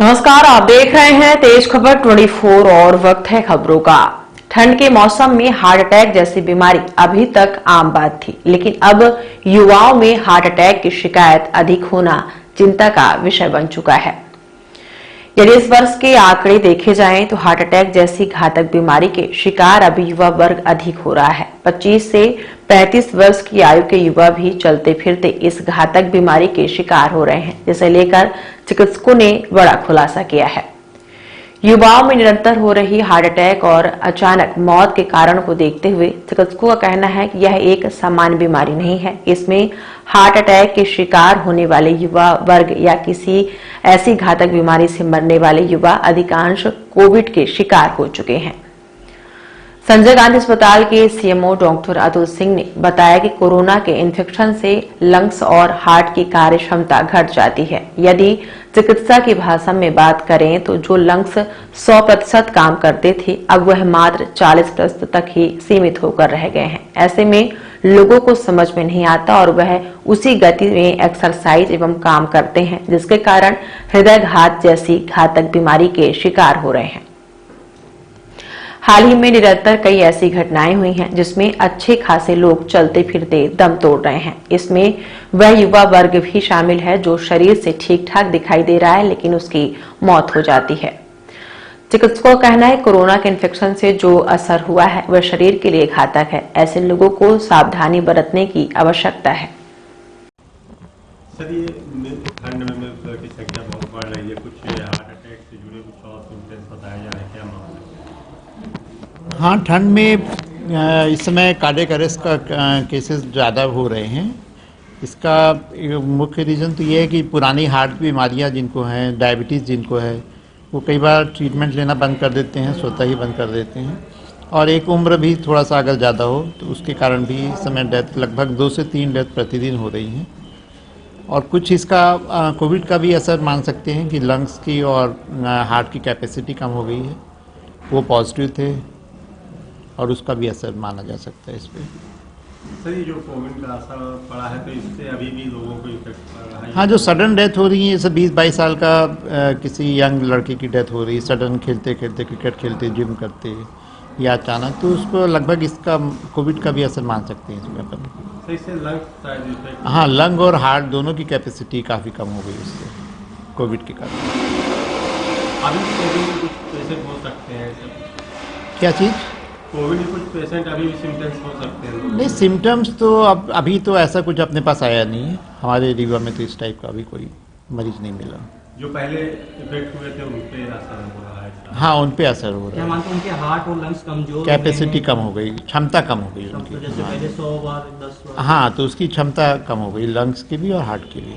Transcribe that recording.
नमस्कार, आप देख रहे हैं तेज खबर 24 और वक्त है खबरों का। ठंड के मौसम में हार्ट अटैक जैसी बीमारी अभी तक आम बात थी, लेकिन अब युवाओं में हार्ट अटैक की शिकायत अधिक होना चिंता का विषय बन चुका है। यदि इस वर्ष के आंकड़े देखे जाएं तो हार्ट अटैक जैसी घातक बीमारी के शिकार अभी युवा वर्ग अधिक हो रहा है। 25 से 35 वर्ष की आयु के युवा भी चलते फिरते इस घातक बीमारी के शिकार हो रहे हैं, जिसे लेकर चिकित्सकों ने बड़ा खुलासा किया है। युवाओं में निरंतर हो रही हार्ट अटैक और अचानक मौत के कारण को देखते हुए चिकित्सकों का कहना है कि यह एक सामान्य बीमारी नहीं है। इसमें हार्ट अटैक के शिकार होने वाले युवा वर्ग या किसी ऐसी घातक बीमारी से मरने वाले युवा अधिकांश कोविड के शिकार हो चुके हैं। संजय गांधी अस्पताल के सीएमओ डॉक्टर अतुल सिंह ने बताया कि कोरोना के इन्फेक्शन से लंग्स और हार्ट की कार्य क्षमता घट जाती है। यदि चिकित्सा की भाषा में बात करें तो जो लंग्स 100% काम करते थे, अब वह मात्र 40% तक ही सीमित होकर रह गए हैं। ऐसे में लोगों को समझ में नहीं आता और वह उसी गति में एक्सरसाइज एवं काम करते हैं, जिसके कारण हृदयघात जैसी घातक बीमारी के शिकार हो रहे हैं। हाल ही में निरंतर कई ऐसी घटनाएं हुई हैं जिसमें अच्छे खासे लोग चलते फिरते दम तोड़ रहे हैं। इसमें वह युवा वर्ग भी शामिल है जो शरीर से ठीक ठाक दिखाई दे रहा है, लेकिन उसकी मौत हो जाती है। चिकित्सकों का कहना है कोरोना के इन्फेक्शन से जो असर हुआ है वह शरीर के लिए घातक है। ऐसे लोगों को सावधानी बरतने की आवश्यकता है। सर, ये ठंड में मृत्यु की संख्या बहुत बढ़ रही है। कुछ हार्ट अटैक से जुड़े कुछ और सिम्टम्स बताए जा रहे हैं, क्या मामला? हाँ, ठंड में इस समय कार्डियक अरेस्ट का केसेस ज़्यादा हो रहे हैं। इसका मुख्य रीज़न तो ये है कि पुरानी हार्ट बीमारियां जिनको हैं, डायबिटीज़ जिनको है, वो कई बार ट्रीटमेंट लेना बंद कर देते हैं, स्वतः ही बंद कर देते हैं। और एक उम्र भी थोड़ा सा अगर ज़्यादा हो तो उसके कारण भी इस समय डेथ लगभग 2 से 3 डेथ प्रतिदिन हो रही हैं। और कुछ इसका कोविड का भी असर मान सकते हैं कि लंग्स की और हार्ट की कैपेसिटी कम हो गई है, वो पॉजिटिव थे और उसका भी असर माना जा सकता है इस पर। सर, ये जो कोविड का असर पड़ा है तो इससे अभी भी लोगों को इफेक्ट पड़ रहा है? हाँ, जो सडन डेथ हो रही है, जैसे 20-22 साल का किसी यंग लड़के की डेथ हो रही है, सडन खेलते खेलते, क्रिकेट खेलते, जिम करते या अचानक, तो उसको लगभग इसका कोविड का भी असर मान सकते हैं इसमें अपन। तो इससे लंग, हाँ, लंग और हार्ट दोनों की कैपेसिटी काफ़ी कम हो गई इससे कोविड के कारण। अभी कोविड में कुछ पेशेंट हो सकते हैं? क्या चीज़? कोविड में कुछ पेशेंट अभी भी सिम्टम्स हो सकते हैं? नहीं, सिम्टम्स तो अब अभी तो ऐसा कुछ अपने पास आया नहीं है। हमारे रीवा में तो इस टाइप का अभी कोई मरीज नहीं मिला। जो पहले इफेक्ट हुए थे उन पे असर हो रहा है? हाँ, उन पे असर हो रहा है। मानते उनके हार्ट और लंग्स कमजोर, कैपेसिटी कम हो गई, क्षमता कम हो गई उनकी। जैसे पहले 100 बार 10 बार। हाँ, तो उसकी क्षमता कम हो गई, लंग्स की भी और हार्ट की भी।